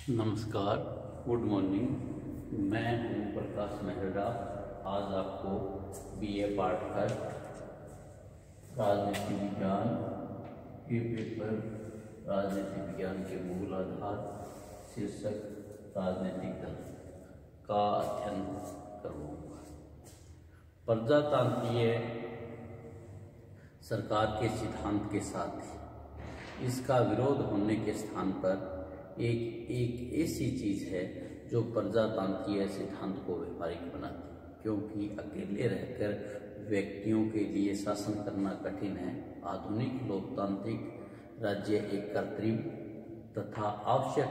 नमस्कार, good morning. मैं हूँ प्रकाश मेहरा। आज आपको बीए पार्ट का राजनीति विज्ञान के पेपर राजनीति विज्ञान के मूल आधार शीर्षक राजनीतिक दल का अध्ययन करवाऊंगा। प्रजातांत्रिक सरकार के सिद्धांत के साथ ही इसका विरोध होने के स्थान पर एक ऐसी चीज है जो प्रजातांत्रिक सिद्धांत को व्यवहारिक बनाती है, क्योंकि अकेले रहकर व्यक्तियों के लिए शासन करना कठिन है। आधुनिक लोकतांत्रिक राज्य एक कृत्रिम तथा आवश्यक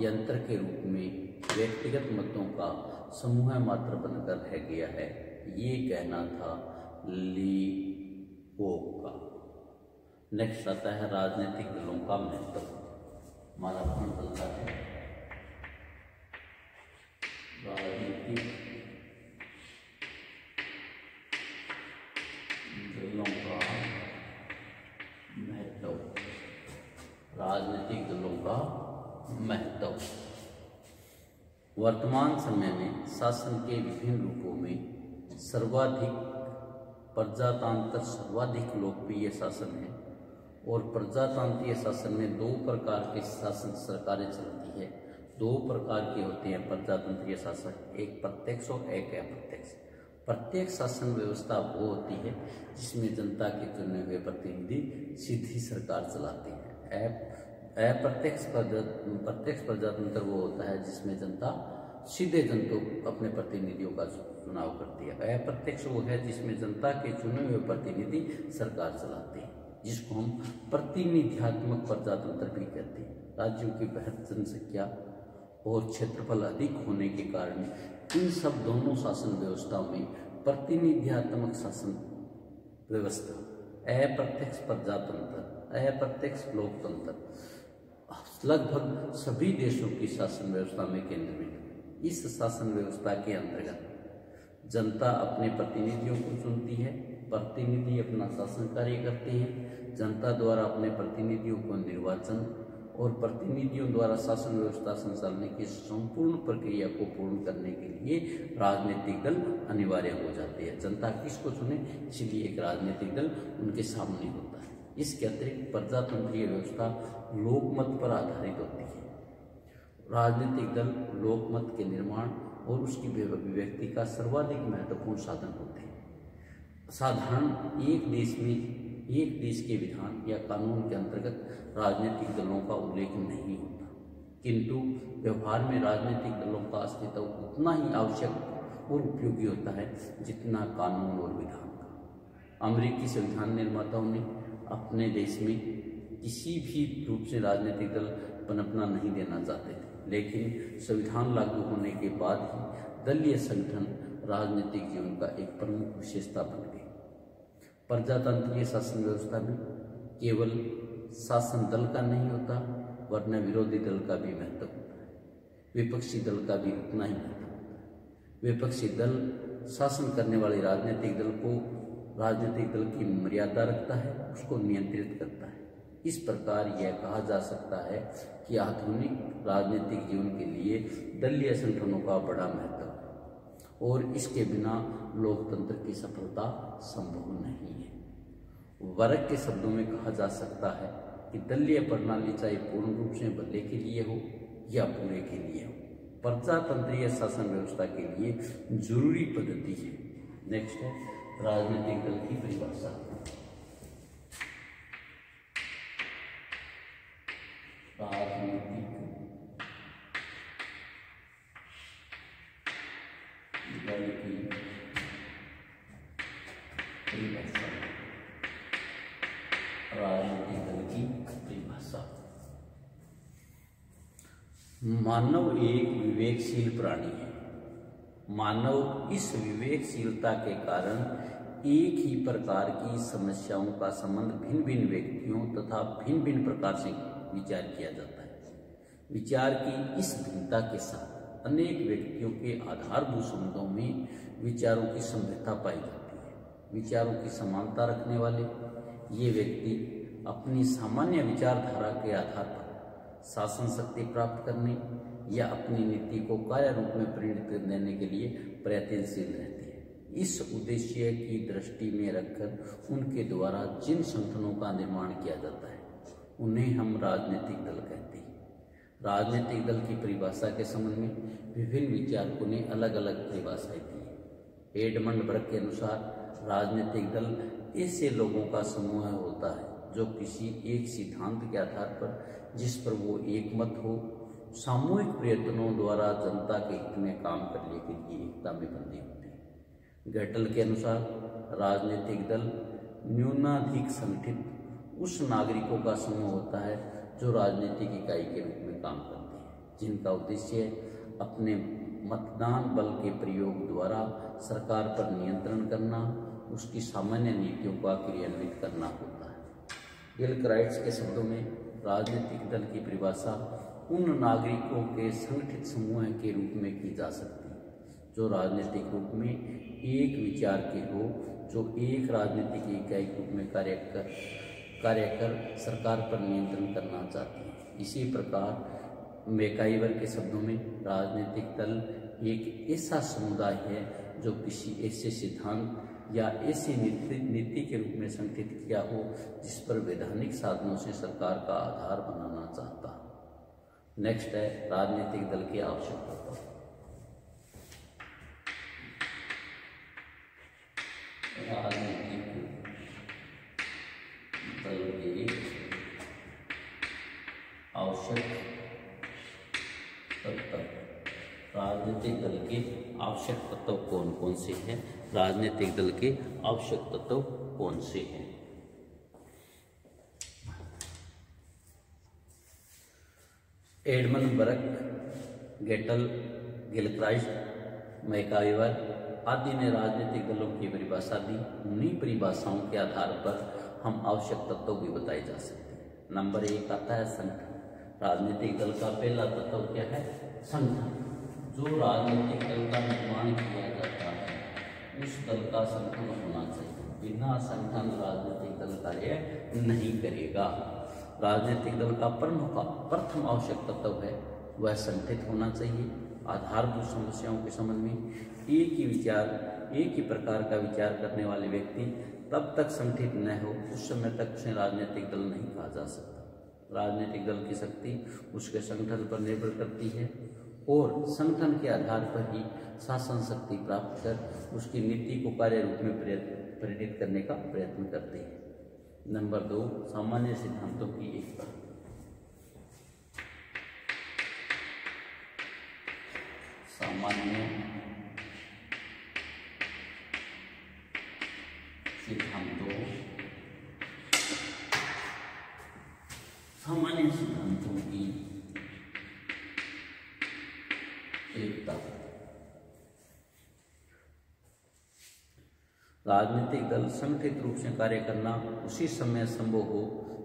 यंत्र के रूप में व्यक्तिगत मतों का समूह मात्र बनकर रह गया है। ये कहना था लीबोव का। नेक्स्ट आता है राजनीतिक दलों का महत्व। हमारा कौन चलता है राजनीतिक दलों का महत्व। राजनीतिक दलों का महत्व वर्तमान समय में शासन के विभिन्न रूपों में सर्वाधिक लोकप्रिय शासन है। और प्रजातांत्रिक शासन में दो प्रकार के शासन सरकारें चलती है। दो प्रकार के होते हैं प्रजातांत्रिक शासन, एक प्रत्यक्ष और एक अप्रत्यक्ष। प्रत्यक्ष शासन व्यवस्था वो होती है जिसमें जनता के चुने हुए प्रतिनिधि सीधी सरकार चलाते हैं। प्रत्यक्ष प्रजातंत्र वो होता है जिसमें जनता सीधे अपने प्रतिनिधियों का चुनाव करती है। अप्रत्यक्ष वो है जिसमें जनता के चुने हुए प्रतिनिधि सरकार चलाते हैं, जिसको हम प्रतिनिध्यात्मक प्रजातंत्र भी कहते हैं। राज्यों की बृहत जनसंख्या और क्षेत्रफल अधिक होने के कारण इन सब दोनों शासन व्यवस्थाओं में प्रतिनिध्यात्मक शासन व्यवस्था, अप्रत्यक्ष प्रजातंत्र, अप्रत्यक्ष लोकतंत्र लगभग सभी देशों की शासन व्यवस्था में केंद्रित है। इस शासन व्यवस्था के अंतर्गत जनता अपने प्रतिनिधियों को चुनती है, प्रतिनिधि अपना शासन कार्य करते हैं। जनता द्वारा अपने प्रतिनिधियों को निर्वाचन और प्रतिनिधियों द्वारा शासन व्यवस्था संचालने की संपूर्ण प्रक्रिया को पूर्ण करने के लिए राजनीतिक दल अनिवार्य हो जाते हैं। जनता किसको चुने, इसलिए एक राजनीतिक दल उनके सामने होता है। इसके अतिरिक्त प्रजातंत्रीय व्यवस्था लोकमत पर आधारित होती है। राजनीतिक दल लोकमत के निर्माण और उसकी अभिव्यक्ति का सर्वाधिक महत्वपूर्ण साधन होते हैं। साधारण एक देश के विधान या कानून के अंतर्गत राजनीतिक दलों का उल्लेख नहीं होता, किंतु व्यवहार में राजनीतिक दलों का अस्तित्व उतना ही आवश्यक और उपयोगी होता है जितना कानून और विधान का। अमेरिकी संविधान निर्माताओं ने अपने देश में किसी भी रूप से राजनीतिक दल पनपना नहीं देना चाहते थे, लेकिन संविधान लागू होने के बाद ही दलीय संगठन राजनीतिक जीवन का एक प्रमुख विशेषता बन गई। प्रजातांत्रिक शासन व्यवस्था में केवल शासन दल का नहीं होता, वरना विरोधी दल का भी महत्व होता है। विपक्षी दल का भी उतना ही महत्व होता है। विपक्षी दल शासन करने वाले राजनीतिक दल की मर्यादा रखता है, उसको नियंत्रित करता है। इस प्रकार यह कहा जा सकता है कि आधुनिक राजनीतिक जीवन के लिए दलीय संगठनों का बड़ा महत्व है और इसके बिना लोकतंत्र की सफलता संभव नहीं है। वर्ग के शब्दों में कहा जा सकता है कि दलीय प्रणाली चाहे पूर्ण रूप से भले के लिए हो या बुरे के लिए हो, प्रजातंत्रीय शासन व्यवस्था के लिए जरूरी पद्धति है। नेक्स्ट है राजनीतिक दल की परिभाषा। राजनीतिक दल की परिभाषा। राजनीतिक दल की परिभाषा। मानव एक विवेकशील प्राणी है। मानव इस विवेकशीलता के कारण एक ही प्रकार की समस्याओं का संबंध भिन्न भिन्न व्यक्तियों तथा भिन्न भिन्न प्रकार से विचार किया जाता है। विचार की इस भिन्नता के साथ अनेक व्यक्तियों के आधारभूत संबंधों में विचारों की समृद्धता पाई जाती है। विचारों की समानता रखने वाले ये व्यक्ति अपनी सामान्य विचारधारा के आधार पर शासन शक्ति प्राप्त करने या अपनी नीति को कार्य रूप में परिणत कर देने के लिए प्रयत्नशील रहती है। इस उद्देश्य की दृष्टि में रखकर उनके द्वारा जिन संगठनों का निर्माण किया जाता है उन्हें हम राजनीतिक दल कहते हैं। राजनीतिक दल की परिभाषा के संबंध में विभिन्न विचारकों ने अलग अलग परिभाषाएं दी है। एडमंड बर्ग के अनुसार राजनीतिक दल ऐसे लोगों का समूह होता है जो किसी एक सिद्धांत के आधार पर जिस पर वो एकमत हो, सामूहिक प्रयत्नों द्वारा जनता के हित में काम करने के लिए एकता में बंधे होते हैं। गेटल के अनुसार राजनीतिक दल न्यूनाधिक संगठित उस नागरिकों का समूह होता है जो राजनीतिक इकाई के रूप में काम करते हैं, जिनका उद्देश्य अपने मतदान बल के प्रयोग द्वारा सरकार पर नियंत्रण करना, उसकी सामान्य नीतियों का क्रियान्वित करना होता है। गिलक्राइट्स के शब्दों में राजनीतिक दल की परिभाषा उन नागरिकों के संगठित समूह के रूप में की जा सकती है जो राजनीतिक रूप में एक विचार के हो, जो एक राजनीतिक इकाई के रूप में कार्य कर सरकार पर नियंत्रण करना चाहती है। इसी प्रकार मैकाइवर के शब्दों में राजनीतिक दल एक ऐसा समुदाय है जो किसी ऐसे सिद्धांत या ऐसी नीति के रूप में संगठित किया हो जिस पर वैधानिक साधनों से सरकार का आधार बनाना चाहता है। नेक्स्ट है राजनीतिक दल की आवश्यकता। राजनीतिक दल की आवश्यक तत्व। राजनीतिक दल के आवश्यक तत्व कौन कौन से हैं? राजनीतिक दल के आवश्यक तत्व कौन से हैं? एडमंड बर्ग, गेटल, गिलक्राइस्ट, मैकाइवर आदि ने राजनीतिक दलों की परिभाषा दी। उन्हीं परिभाषाओं के आधार पर हम आवश्यक तत्व भी बताए जा सकते हैं। नंबर 1 आता है संगठन। राजनीतिक दल का पहला तत्व क्या है? संगठन। जो राजनीतिक दल का निर्माण किया जाता है उस दल का संगठन होना चाहिए। बिना संगठन राजनीतिक दल कार्य नहीं करेगा। राजनीतिक दल का प्रथम आवश्यक तत्व है वह संगठित होना चाहिए। आधारभूत समस्याओं के संबंध में एक ही प्रकार का विचार करने वाले व्यक्ति तब तक संगठित न हो उस समय तक उसे राजनीतिक दल नहीं कहा जा सकता। राजनीतिक दल की शक्ति उसके संगठन पर निर्भर करती है और संगठन के आधार पर ही शासन शक्ति प्राप्त कर उसकी नीति को कार्य रूप में परिणत करने का प्रयत्न करते हैं। नंबर 2 सामान्य सिद्धांतों की एकता। सामान्य सिद्धांतों की एकता। राजनीतिक दल संगठित रूप से कार्य करना उसी समय संभव हो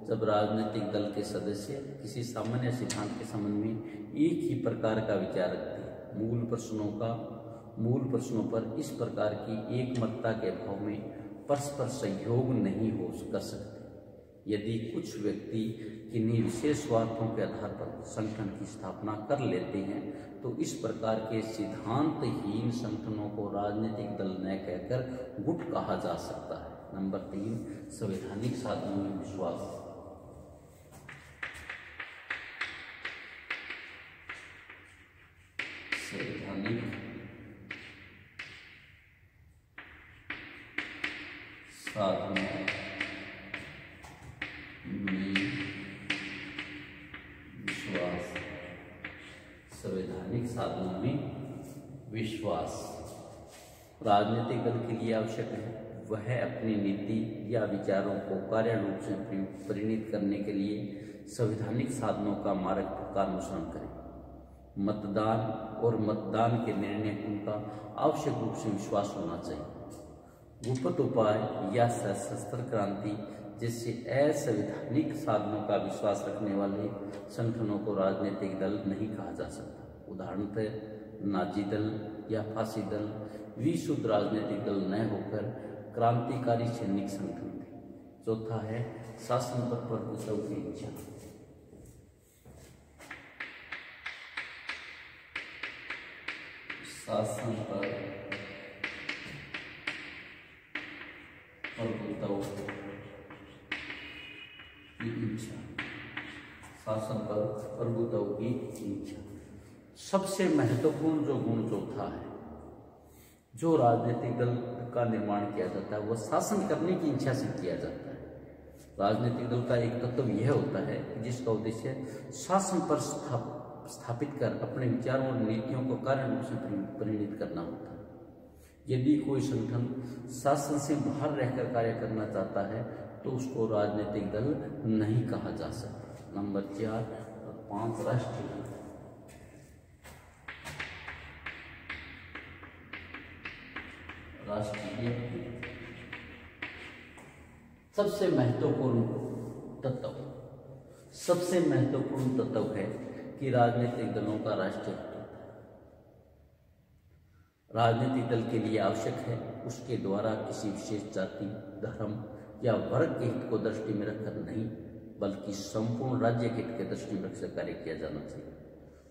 जब राजनीतिक दल के सदस्य किसी सामान्य सिद्धांत के संबंध में एक ही प्रकार का विचार रखते हैं। मूल प्रश्नों पर इस प्रकार की एकमतता के अभाव में परस्पर सहयोग नहीं हो कर सकते। यदि कुछ व्यक्ति किन्हीं विशेष स्वार्थों के आधार पर संगठन की स्थापना कर लेते हैं तो इस प्रकार के सिद्धांतहीन संगठनों को राजनीतिक दल न कहकर गुट कहा जा सकता है। नंबर 3 संवैधानिक साधनों में विश्वास। संवैधानिक साधनों संवैधानिक साधनों में विश्वास राजनीतिक दल के लिए आवश्यक है। वह अपनी नीति या विचारों को कार्य रूप से परिणत करने के लिए संवैधानिक साधनों का मार्ग का अनुसरण करे। मतदान और मतदान के निर्णय उनका आवश्यक रूप से विश्वास होना चाहिए। गुप्त उपाय या सशस्त्र क्रांति जैसे असंवैधानिक साधनों का विश्वास रखने वाले संगठनों को राजनीतिक दल नहीं कहा जा सकता। उदाहरणतः नाजी दल या फांसी दल विशुद्ध राजनीतिक दल न होकर क्रांतिकारी सैनिक संगठन थे। चौथा है शासन पर प्रभुत्व की इच्छा। शासन पर प्रभुत्व की इच्छा, शासन पर प्रभुत्व की इच्छा। सबसे महत्वपूर्ण जो गुण चौथा है, जो राजनीतिक दल का निर्माण किया जाता है वह शासन करने की इच्छा से किया जाता है। राजनीतिक दल का एक तत्व यह होता है कि जिसका उद्देश्य शासन पर स्थापित कर अपने विचारों और नीतियों को कार्य रूप से परिणित करना होता है। यदि कोई संगठन शासन से बाहर रहकर कार्य करना चाहता है तो उसको राजनीतिक दल नहीं कहा जा सकता। नंबर 4 और 5 राष्ट्रीय दल। राष्ट्रीय सबसे महत्वपूर्ण तत्व है कि राजनीतिक दलों का राष्ट्रीय हित होता है। राजनीतिक दल के लिए आवश्यक है उसके द्वारा किसी विशेष जाति, धर्म या वर्ग के हित को दृष्टि में रखकर नहीं, बल्कि संपूर्ण राज्य के हित के दृष्टि में रखकर कार्य किया जाना चाहिए।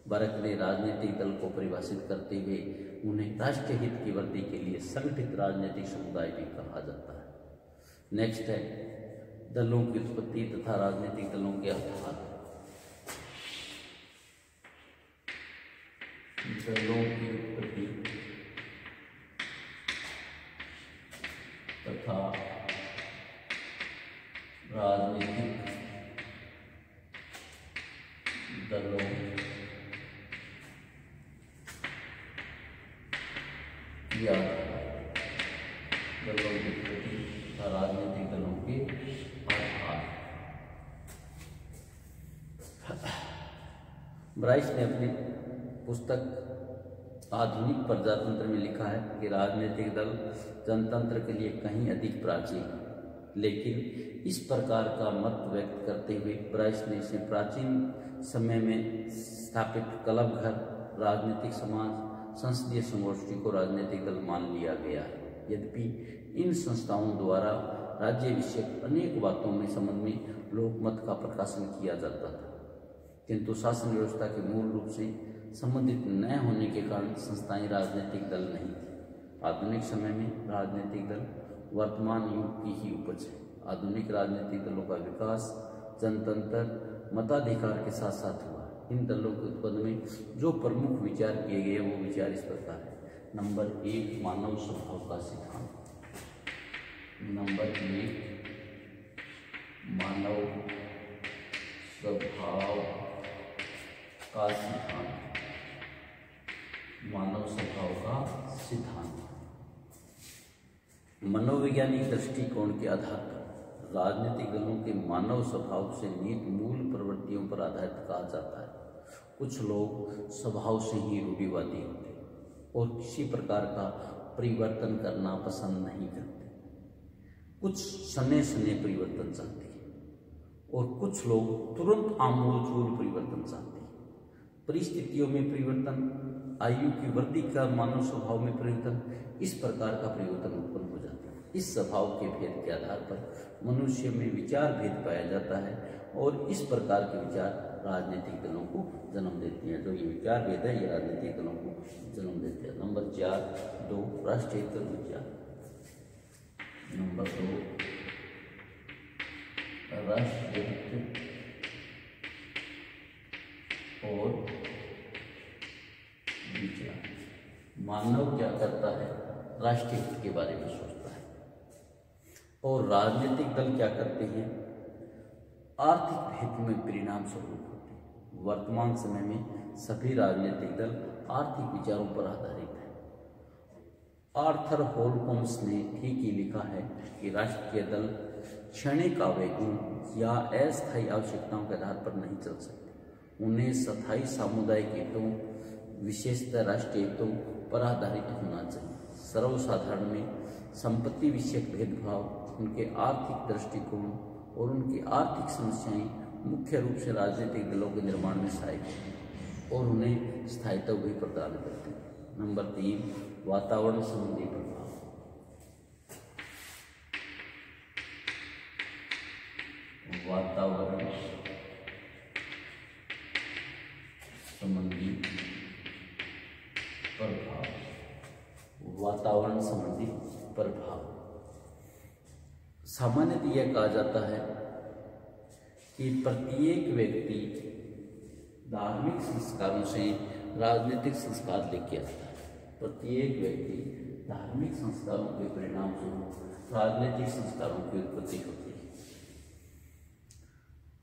भारत ने राजनीतिक दल को परिभाषित करते हुए उन्हें राष्ट्रीय हित की वृद्धि के लिए संगठित राजनीतिक समुदाय भी कहा जाता है। नेक्स्ट है दलों की उत्पत्ति तथा राजनीतिक दलों के आधार। दलों की उत्पत्ति तथा राजनीतिक दलों की आधार। दलों की उत्पत्ति तथा राजनीतिक दलों के आधार। ब्राइस ने अपनी पुस्तक आधुनिक प्रजातंत्र में लिखा है कि राजनीतिक दल जनतंत्र के लिए कहीं अधिक प्राचीन, लेकिन इस प्रकार का मत व्यक्त करते हुए ब्राइस ने इसे प्राचीन समय में स्थापित क्लब घर, राजनीतिक समाज, संसदीय संगोष्ठी को राजनीतिक दल मान लिया गया है। यद्यपि इन संस्थाओं द्वारा राज्य विषयक अनेक बातों में संबंध में लोकमत का प्रकाशन किया जाता था, किंतु शासन व्यवस्था के मूल रूप से संबंधित न होने के कारण संस्थाएं राजनीतिक दल नहीं थी। आधुनिक समय में राजनीतिक दल वर्तमान युग की ही उपज है। आधुनिक राजनीतिक दलों का विकास जनतंत्र मताधिकार के साथ साथ हुआ। इन दलों के उत्पन्न में जो प्रमुख विचार किए गए वो विचार इस प्रकार है। नंबर 1 मानव स्वभाव का सिद्धांत। नंबर 1 मानव स्वभाव का सिद्धांत। मानव स्वभाव का सिद्धांत मनोवैज्ञानिक दृष्टिकोण के आधार पर राजनीतिक दलों के मानव स्वभाव से निहित मूल प्रवृत्तियों पर आधारित कहा जाता है। कुछ लोग स्वभाव से ही रूढ़िवादी होते हैं और किसी प्रकार का परिवर्तन करना पसंद नहीं करते। कुछ सने सने परिवर्तन चाहते हैं और कुछ लोग तुरंत आमूलचूल परिवर्तन चाहते हैं। परिस्थितियों में परिवर्तन, आयु की वृद्धि का मानव स्वभाव में परिवर्तन, इस प्रकार का परिवर्तन उत्पन्न हो जाता है। इस स्वभाव के भेद के आधार पर मनुष्य में विचार भेद पाया जाता है और इस प्रकार के विचार राजनीतिक दलों को जन्म देते हैं। जो ये विचार भेद है ये राजनीतिक दलों को जन्म देते हैं। नंबर 4 2 राष्ट्रीय विचार। नंबर 2 राष्ट्रीय और विचार। मानव क्या करता है? राष्ट्रीय हित के बारे में सोचता है। और राजनीतिक दल क्या करते हैं? आर्थिक हित में परिणाम स्वरूप होते हैं। वर्तमान समय में सभी राजनीतिक दल आर्थिक विचारों पर आधारित है। आर्थर होलकोम्स ने ठीक ही लिखा है कि राष्ट्रीय दल क्षणिक आवेगों या अस्थायी आवश्यकताओं के आधार पर नहीं चल सकते। उन्हें स्थायी सामुदायिक हितों, विशेषतः राष्ट्रीय हितों पर आधारित होना चाहिए। सर्वसाधारण में संपत्ति विषयक भेदभाव, उनके आर्थिक दृष्टिकोण और उनकी आर्थिक समस्याएं मुख्य रूप से राजनीतिक दलों के निर्माण में सहायक हैं और उन्हें स्थायित्व भी प्रदान करते हैं। नंबर 3 वातावरण संबंधी प्रभाव। वातावरण संबंधी प्रभाव। वातावरण संबंधी प्रभाव। सामान्यतः यह कहा जाता है कि प्रत्येक व्यक्ति धार्मिक संस्कारों से राजनीतिक संस्कार लेके आता है। प्रत्येक व्यक्ति धार्मिक संस्कारों के परिणाम स्वरूप राजनीतिक संस्कारों की उत्पत्ति होती है।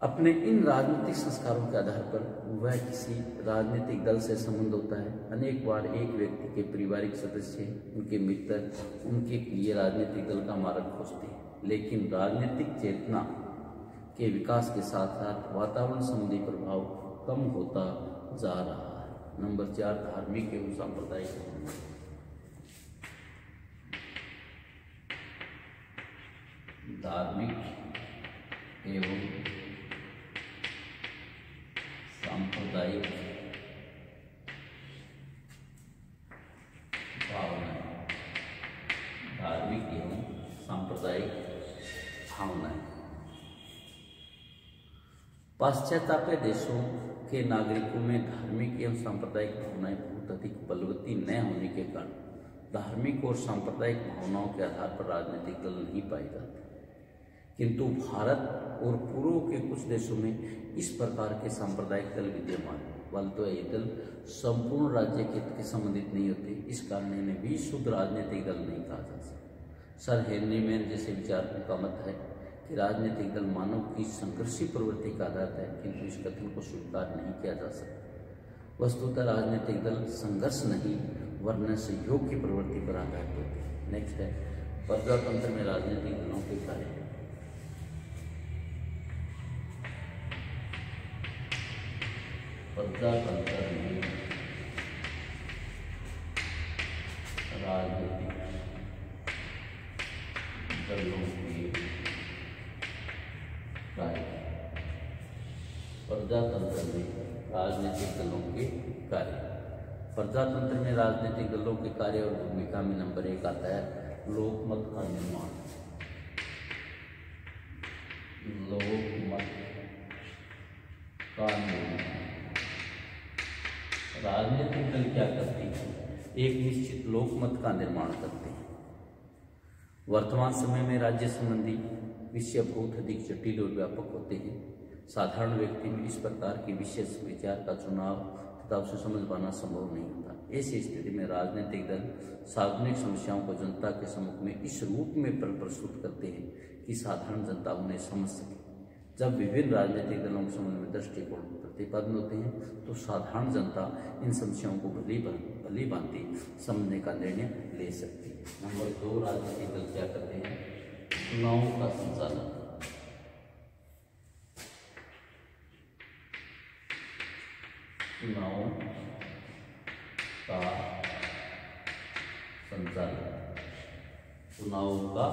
अपने इन राजनीतिक संस्कारों के आधार पर वह किसी राजनीतिक दल से संबंध होता है। अनेक बार एक व्यक्ति के पारिवारिक सदस्य, उनके मित्र उनके लिए राजनीतिक दल का मार्ग खोजते हैं, लेकिन राजनीतिक चेतना के विकास के साथ साथ वातावरण संबंधी प्रभाव कम होता जा रहा है। नंबर 4, धार्मिक एवं सांप्रदायिक। धार्मिक एवं सांप्रदायिक भावनाएं। धार्मिक एवं सांप्रदायिक भावनाएं। पाश्चात्य देशों के नागरिकों में धार्मिक एवं सांप्रदायिक भावनाएं बहुत अधिक बलवती न होने के कारण धार्मिक और सांप्रदायिक भावनाओं के आधार पर राजनीतिक दल नहीं पाए जाते, किंतु भारत और पूर्व के कुछ देशों में इस प्रकार के सांप्रदायिक दल विद्यमान है। तो ये दल संपूर्ण राज्य के संबंधित नहीं होते, इस कारण इन्हें भी शुद्ध राजनीतिक दल नहीं कहा जा सकता। सर हेनरी मैन जैसे विचारकों का मत है कि राजनीतिक दल मानव की संघर्षी प्रवृत्ति का आधार है, किंतु इस कथन को स्वीकार नहीं किया जा सकता। वस्तुतः राजनीतिक दल संघर्ष नहीं वरना सहयोग की प्रवृत्ति पर आधारित होते हैं। नेक्स्ट है प्रजातंत्र में राजनीतिक दलों के कार्य। प्रजातंत्र में राजनीतिक दलों के कार्य। प्रजातंत्र में राजनीतिक दलों के कार्य। प्रजातंत्र में राजनीतिक दलों के कार्य और भूमिका में नंबर 1 आता है लोकमत का निर्माण। लोकमत का निर्माण। राजनीतिक दल क्या करते हैं? एक निश्चित लोकमत का निर्माण करते हैं। वर्तमान समय में राज्य संबंधी विषय बहुत अधिक जटिल और व्यापक होते हैं। साधारण व्यक्ति में इस प्रकार के विशेष विचार का चुनाव तथा उसे समझ पाना संभव नहीं होता। ऐसी स्थिति में राजनीतिक दल सार्वजनिक समस्याओं को जनता के सम्मुख में इस रूप में प्रस्तुत करते हैं कि साधारण जनता उन्हें समझ सके। जब विभिन्न राजनीतिक दलों के संबंध में दृष्टिकोण प्रतिपादन होते हैं तो साधारण जनता इन समस्याओं को भली भांति समझने का निर्णय ले सकती है। नंबर 2, राजनीतिक दल क्या करते हैं? चुनावों का संचालन। चुनावों का संचालन। चुनावों का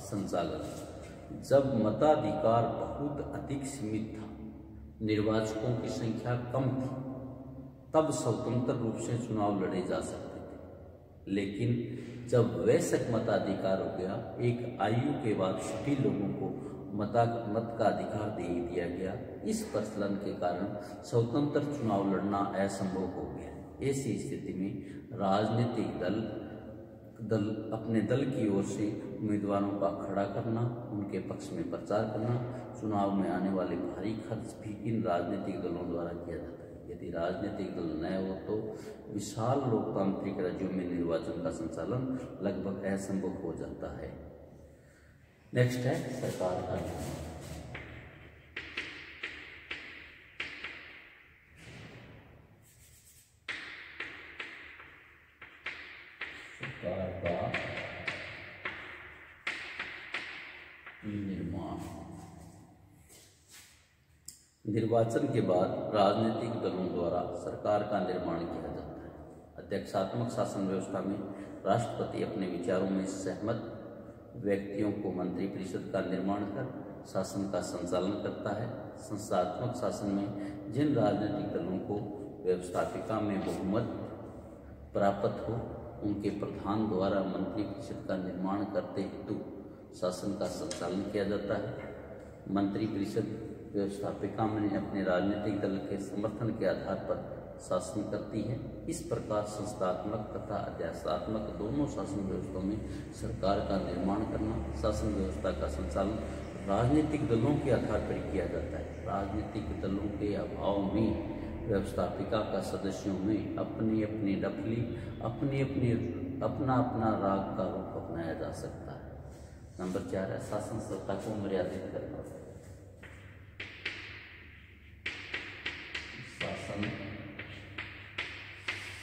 संचालन। जब मताधिकार बहुत अधिक सीमित था, निर्वाचकों की संख्या कम थी, तब स्वतंत्र रूप से चुनाव लड़े जा सकते थे। लेकिन जब वयस्क मताधिकार हो गया, एक आयु के बाद सभी लोगों को मत का अधिकार दे दिया गया, इस प्रचलन के कारण स्वतंत्र चुनाव लड़ना असंभव हो गया। ऐसी स्थिति में राजनीतिक दल अपने दल की ओर से उम्मीदवारों का खड़ा करना, उनके पक्ष में प्रचार करना, चुनाव में आने वाले भारी खर्च भी इन राजनीतिक दलों द्वारा किया जाता है। यदि राजनीतिक दल न हो तो विशाल लोकतांत्रिक राज्यों में निर्वाचन का संचालन लगभग असंभव हो जाता है। नेक्स्ट है सरकार का निर्माण। सरकार का निर्माण। निर्वाचन के बाद राजनीतिक दलों द्वारा सरकार का निर्माण किया जाता है। अध्यक्षात्मक शासन व्यवस्था में राष्ट्रपति अपने विचारों में सहमत व्यक्तियों को मंत्रिपरिषद का निर्माण कर शासन का संचालन करता है। संस्थात्मक शासन में जिन राजनीतिक दलों को व्यवस्थापिका में बहुमत प्राप्त हो, उनके प्रधान द्वारा मंत्रिपरिषद का निर्माण करते हेतु शासन का संचालन किया जाता है। मंत्रिपरिषद व्यवस्थापिका में अपने राजनीतिक दल के समर्थन के आधार पर शासन करती है। इस प्रकार संस्थात्मक तथा अध्यात्मक दोनों शासन व्यवस्थाओं में सरकार का निर्माण करना, शासन व्यवस्था का संचालन राजनीतिक दलों के आधार पर किया जाता है। राजनीतिक दलों के अभाव में व्यवस्थापिका का सदस्यों में अपनी अपनी डफली, अपना अपना राग का रूप अपनाया जा सकता है। नंबर 4 है शासन सत्ता को मर्यादित करना। शासन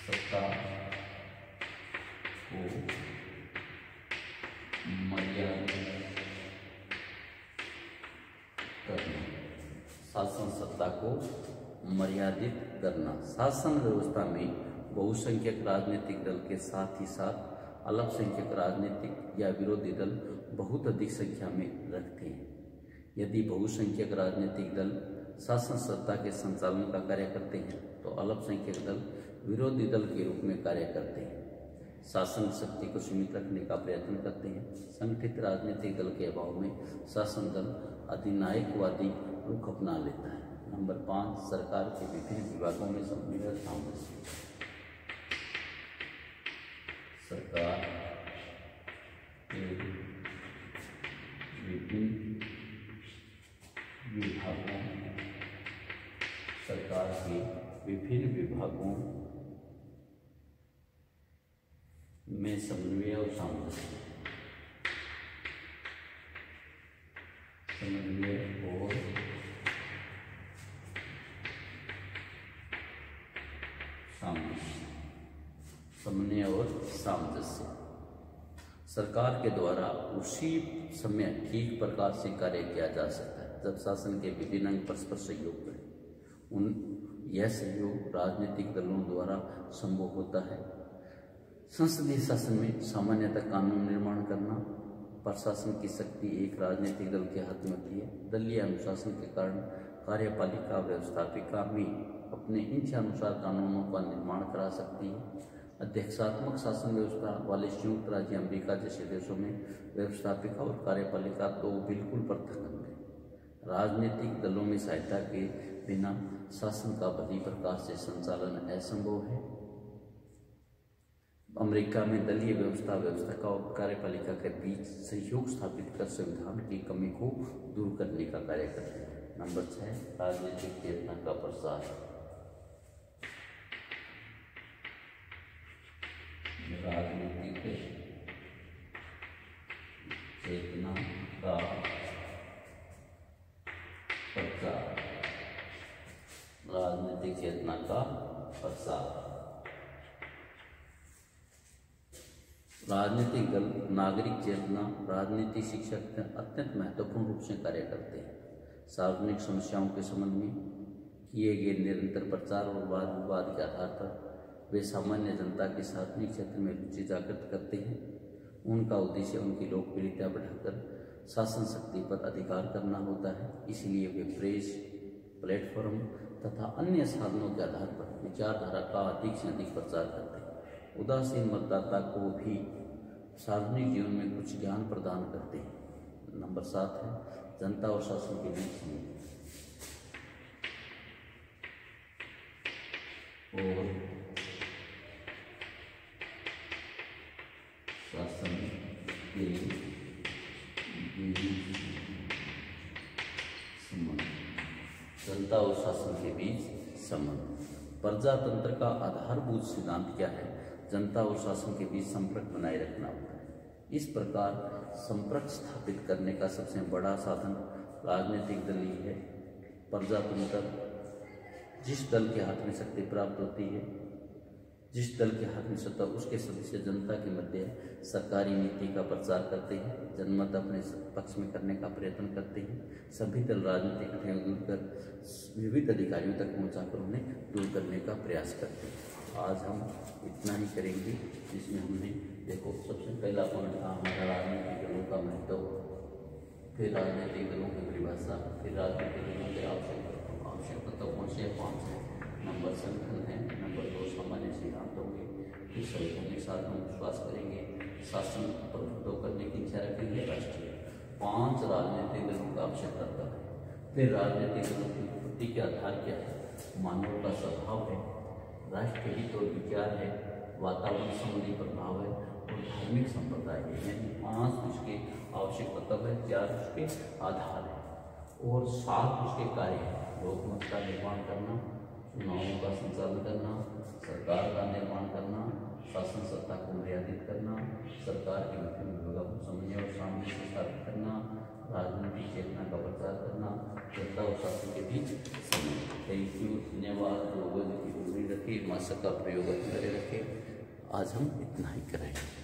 सत्ता को मर्यादित करना। शासन सत्ता को मर्यादित करना। शासन व्यवस्था में बहुसंख्यक राजनीतिक दल के साथ ही साथ अल्पसंख्यक राजनीतिक या विरोधी दल बहुत अधिक संख्या में रखते हैं। यदि बहुसंख्यक राजनीतिक दल शासन सत्ता के संचालन का कार्य करते हैं तो अल्पसंख्यक दल विरोधी दल के रूप में कार्य करते हैं, शासन शक्ति को सीमित रखने का प्रयत्न करते हैं। संगठित राजनीतिक दल के अभाव में शासन दल अधिनायकवादी रुख अपना लेता है। नंबर 5 सरकार के विभिन्न विभागों में समन्वय सामंजस्य। सरकार के विभिन्न विभागों में समन्वय और सामंजस्य। समन्वय और सामंजस्य। सरकार के द्वारा उसी समय ठीक प्रकार से कार्य किया जा सकता है जब शासन के विभिन्न अंग परस्पर सहयोग करें। यह सहयोग राजनीतिक दलों द्वारा संभव होता है। संसदीय शासन में सामान्यतः कानून निर्माण करना, प्रशासन की शक्ति एक राजनीतिक दल के हाथ में होती है। दलीय अनुशासन के कारण कार्यपालिका व्यवस्थापिका भी अपने इच्छानुसार कानूनों का निर्माण करा सकती है। अध्यक्षात्मक शासन व्यवस्था वाले संयुक्त राज्य अमेरिका जैसे देशों में व्यवस्थापिका और कार्यपालिका तो बिल्कुल पृथक अंग है। राजनीतिक दलों में सहायता के बिना शासन का भली प्रकार से संचालन असंभव है। अमेरिका में दलीय व्यवस्था और कार्यपालिका के बीच सहयोग स्थापित कर संविधान की कमी को दूर करने का कार्य करते हैं। नंबर 6 राजनीतिक चेतना का प्रसार। राजनीतिक चेतना का प्रसार। राजनीतिक चेतना का प्रसार। राजनीतिक दल नागरिक चेतना, राजनीतिक शिक्षा अत्यंत महत्वपूर्ण रूप से कार्य करते हैं। सार्वजनिक समस्याओं के संबंध में किए गए निरंतर प्रचार और वाद विवाद के आधार पर वे सामान्य जनता के सार्वजनिक क्षेत्र में रुचि जागृत करते हैं। उनका उद्देश्य उनकी लोकप्रियता बढ़ाकर शासन शक्ति पर अधिकार करना होता है। इसलिए वे प्रेस, प्लेटफॉर्म तथा अन्य साधनों के आधार पर विचारधारा का अधिक से अधिक प्रचार करते हैं। उदासीन मतदाता को भी सार्वजनिक जीवन में कुछ ज्ञान प्रदान करते हैं। नंबर 7 है जनता और शासन के बीच संबंध। और शासन के बीच संबंध। जनता और शासन के बीच संबंध। प्रजातंत्र का आधारभूत सिद्धांत क्या है? जनता और शासन के बीच संपर्क बनाए रखना होता है। इस प्रकार संपर्क स्थापित करने का सबसे बड़ा साधन राजनीतिक दल ही है। प्रजातंत्र जिस दल के हाथ में शक्ति प्राप्त होती है, जिस दल के हाथ में सत्ता, उसके सदस्य जनता के मध्य सरकारी नीति का प्रचार करते हैं, जनमत अपने पक्ष में करने का प्रयत्न करते हैं। सभी दल राजनीतिक कठिनाइयों दूर कर विविध अधिकारियों तक पहुंचाकर उन्हें दूर करने का प्रयास करते हैं। आज हम इतना ही करेंगे, जिसमें हमने देखो सबसे पहला पॉइंट था हमारा राजनीतिक दलों का महत्व, फिर राजनीतिक दलों की परिभाषा, फिर राजनीतिक दलों के आवश्यक तत्व कौन से 5 है। नंबर संगठन है। नंबर 2 सामान्य सिद्धांत होंगे। फिर संवैधानिक साधनों विश्वास करेंगे, शासन प्रभुत्व करने की इच्छा रखेंगे, राष्ट्रीय 5 राजनीतिक दलों का आवश्यकता है। फिर राजनीतिक दलों की उत्पत्ति के आधार क्या है? मानव का स्वभाव है। राष्ट्र हित और विचार है, वातावरण संबंधी प्रभाव है और धार्मिक संप्रदाय है। यानी 5 उसके आवश्यक तत्व है, 4 उसके आधार है और 7 उसके कार्य है। लोकमत का निर्माण करना, चुनावों का संचालन करना, सरकार का निर्माण करना, शासन सत्ता को मर्यादित करना, सरकार के विभिन्न विभागों को समझने और सामने से स्थापित करना, राजनीतिक चेतना का प्रचार करना, जनता और शासन के बीच समन्वय। थैंक यू, धन्यवाद। भगवद की रखे, माँ का प्रयोग करे रखे। आज हम इतना ही करेंगे।